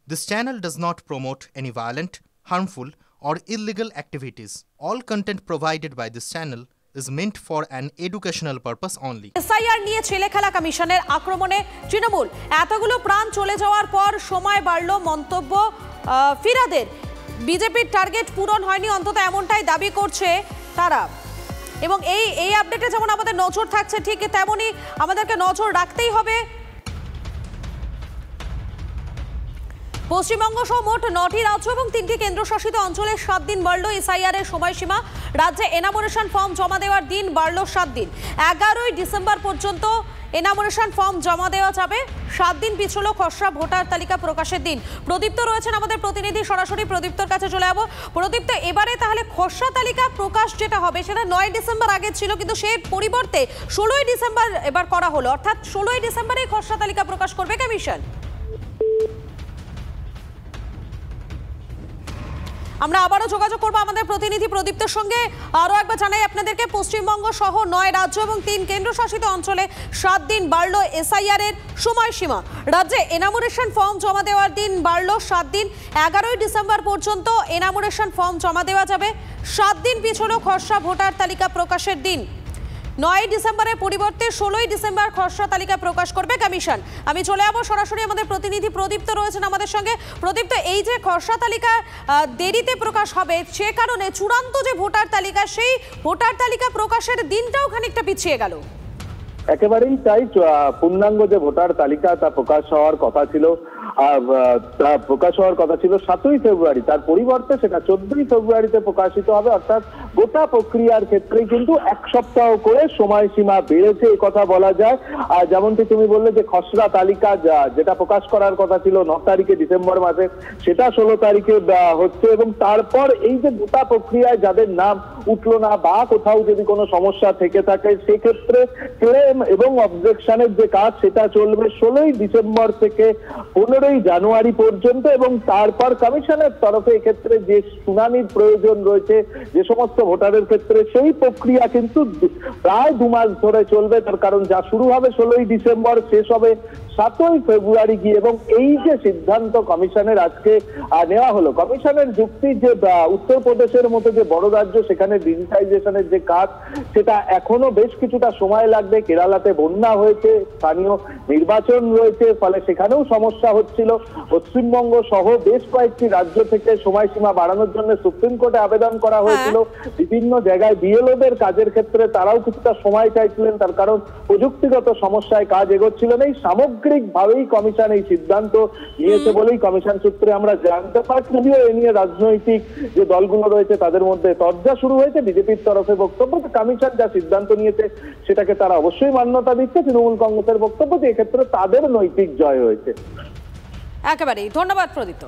This channel does not promote any violent, harmful, or illegal activities. All content provided by this channel is meant for an educational purpose only. SIR নিয়ে ছেলেখেলা কমিশনের আক্রমণে তৃণমূল এতগুলো প্রাণ চলে যাওয়ার পর সময় বাড়ল মন্তব্য ফিরাদের। বিজেপির টার্গেট পূরণ হয়নি, অন্তত এমনটাই দাবি করছে তারা। এবং এই আপডেটে যেমন আমাদের নজর থাকছে, ঠিক তেমনই আমাদেরকে নজর রাখতেই হবে পশ্চিমবঙ্গ সহ মোট 9টি রাজ্য এবং 3টি কেন্দ্রশাসিত অঞ্চলে 7 দিন বাড়ল এসআইআর এর সময়সীমা। রাজ্যে এনামোরেশন ফর্ম জমা দেওয়ার দিন বাড়ল 7 দিন। 11ই ডিসেম্বর পর্যন্ত এনামোরেশন ফর্ম জমা দেওয়া যাবে। 7 দিন পিছলো খসড়া ভোটার তালিকা প্রকাশের দিন। প্রদীপ্ত রয়েছেন আমাদের প্রতিনিধি, সরাসরি প্রদীপ্তর কাছে চলে যাবো। প্রদীপ্ত, এবারে তাহলে খসড়া তালিকা প্রকাশ যেটা হবে সেটা 9 ডিসেম্বর আগে ছিল, কিন্তু সেই পরিবর্তে 16ই ডিসেম্বর এবার করা হলো, অর্থাৎ 16ই ডিসেম্বরেই খসড়া তালিকা প্রকাশ করবে কমিশন। আমরা আবারও যোগাযোগ করবো আমাদের প্রতিনিধি প্রদীপ্তর সঙ্গে। আরও একবার জানাই আপনাদেরকে, পশ্চিমবঙ্গ সহ 9 রাজ্য এবং 3 কেন্দ্রশাসিত অঞ্চলে 7 দিন বাড়ল এসআইআর এর সময়সীমা। রাজ্যে এনামোরেশন ফর্ম জমা দেওয়ার দিন বাড়ল 7 দিন। 11ই ডিসেম্বর পর্যন্ত এনামোরেশন ফর্ম জমা দেওয়া যাবে। 7 দিন পিছলো খসড়া ভোটার তালিকা প্রকাশের দিন। 9 ডিসেম্বরের পরিবর্তে 16ই ডিসেম্বর খসড়া তালিকা প্রকাশ করবে কমিশন। আমি চলে যাবো সরাসরি আমাদের প্রতিনিধি প্রদীপ্ত রয়েছেন আমাদের সঙ্গে। প্রদীপ্ত, এই যে খসড়া তালিকা দেরিতে প্রকাশ হবে, সে কারণে চূড়ান্ত যে ভোটার তালিকা, সেই ভোটার তালিকা প্রকাশের দিনটাও খানিকটা পিছিয়ে গেল। একেবারেই তাই। পূর্ণাঙ্গ যে ভোটার তালিকা তা প্রকাশ হওয়ার কথা ছিল, 7ই ফেব্রুয়ারি। তার পরিবর্তে সেটা 14ই ফেব্রুয়ারিতে প্রকাশিত হবে। অর্থাৎ গোটা প্রক্রিয়ার ক্ষেত্রে কিন্তু 1 সপ্তাহ করে সময়সীমা বেড়েছে, এই কথা বলা যায়। আর যেমনটি তুমি বললে যে খসড়া তালিকা যেটা প্রকাশ করার কথা ছিল 9 তারিখে ডিসেম্বর মাসে, সেটা 16 তারিখে হচ্ছে। এবং তারপর এই যে গোটা প্রক্রিয়ায় যাদের নাম উঠলো না বা কোথাও যদি কোনো সমস্যা থেকে থাকে, সেক্ষেত্রে ক্লেম এবং অবজেকশনের যে কাজ সেটা চলবে 16ই ডিসেম্বর থেকে 15ই জানুয়ারি পর্যন্ত। এবং তারপর কমিশনের তরফে এক্ষেত্রে যে শুনানির প্রয়োজন রয়েছে যে সমস্ত ভোটারের ক্ষেত্রে, সেই প্রক্রিয়া কিন্তু প্রায় 2 মাস ধরে চলবে। তার কারণ যা শুরু হবে 16ই ডিসেম্বর, শেষ হবে 7ই ফেব্রুয়ারি গিয়ে। এবং এই যে সিদ্ধান্ত কমিশনের আজকে নেওয়া হলো, কমিশনের যুক্তি যে উত্তরপ্রদেশের মতো যে বড় রাজ্য, সেখানে ডিজিটাইজেশনের যে কাজ সেটা এখনো বেশ কিছুটা সময় লাগবে। কেরালাতে বন্যা হয়েছে, স্থানীয় নির্বাচন রয়েছে, ফলে সেখানেও সমস্যা হচ্ছিল। পশ্চিমবঙ্গ সহ বেশ কয়েকটি রাজ্য থেকে সময়সীমা বাড়ানোর জন্য সুপ্রিম কোর্টে আবেদন করা হয়েছিল। বিভিন্ন জায়গায় বিএলওদের কাজের ক্ষেত্রে তারাও কিছুটা সময় চাইছিলেন, তার কারণ প্রযুক্তিগত সমস্যায় কাজ এগোচ্ছিল না। এই সামগ্রিকভাবেই কমিশন এই সিদ্ধান্ত নিয়েছে বলেই কমিশন সূত্রে আমরা জানতে পারছি। যদিও এ নিয়ে রাজনৈতিক যে দলগুলো রয়েছে তাদের মধ্যে তরজা শুরু হয়েছে। বিজেপির তরফে বক্তব্য, কমিশন যা সিদ্ধান্ত নিয়েছে সেটাকে তারা অবশ্যই মান্যতা দিচ্ছে। তৃণমূল কংগ্রেসের বক্তব্য যে এক্ষেত্রে তাদের নৈতিক জয় হয়েছে। একেবারেই ধন্যবাদ প্রদীপ্ত।